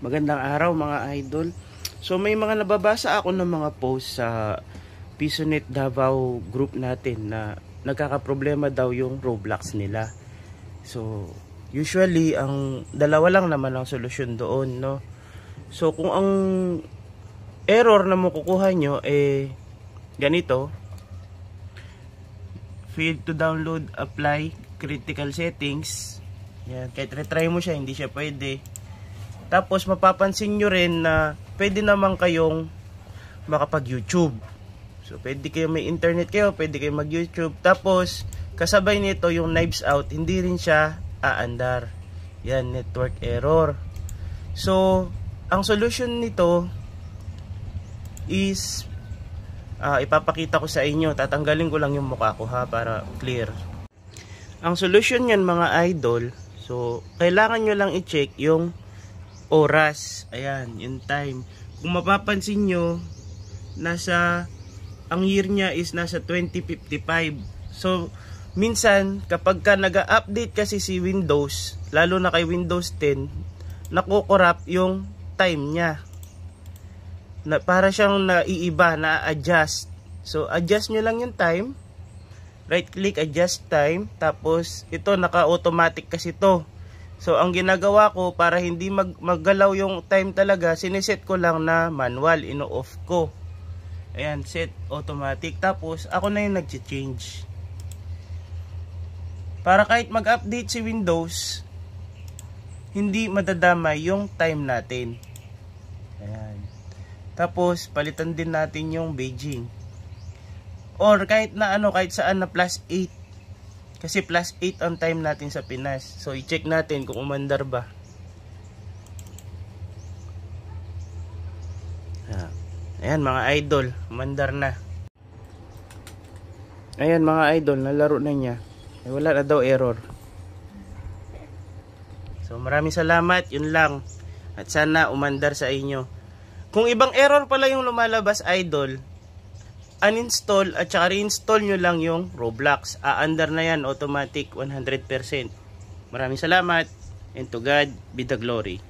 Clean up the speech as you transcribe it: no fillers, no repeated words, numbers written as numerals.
Magandang araw mga idol. So may mga nababasa ako ng mga post sa PisoNet Davao group natin na nagkakaproblema daw yung Roblox nila. So usually ang dalawa lang naman ang solusyon doon, no? So kung ang error na makukuha nyo ganito, failed to download, apply critical settings. Yan, kahit retry mo siya, hindi siya pwede. Tapos mapapansin nyo rin na pwede naman kayong makapag-YouTube. So pwede kayo, may internet kayo, pwede kayo mag-YouTube. Tapos kasabay nito yung knives out, hindi rin siya aandar. Yan, network error. So ang solution nito is ipapakita ko sa inyo. Tatanggalin ko lang yung mukha ko ha, para clear. Ang solution yan mga idol, so kailangan nyo lang i-check yung oras. Ayan, yung time. Kung mapapansin nyo, ang year niya is nasa 2055. So minsan kapag ka nag-update kasi si Windows, lalo na kay Windows 10, nakukorrupt yung time niya, para siyang naiiba, na-adjust. So adjust nyo lang yung time, right click, adjust time. Tapos ito naka-automatic kasi to. So ang ginagawa ko para hindi maggalaw yung time talaga, siniset ko lang na manual, ino-off ko. Ayan, set automatic. Tapos ako na yung nag-change, para kahit mag-update si Windows, hindi madadamay yung time natin. Ayan. Tapos palitan din natin yung Beijing, or kahit na kahit saan na +8, kasi +8 ang time natin sa Pinas. So i-check natin kung umandar ba. Ayan mga idol, umandar na. Ayan mga idol, nalaro na niya. Wala na daw error. So maraming salamat, yun lang. At sana umandar sa inyo. Kung ibang error pala yung lumalabas idol, uninstall at saka reinstall nyo lang yung Roblox. Aandar na yan automatic 100%. Maraming salamat, and to God be the glory.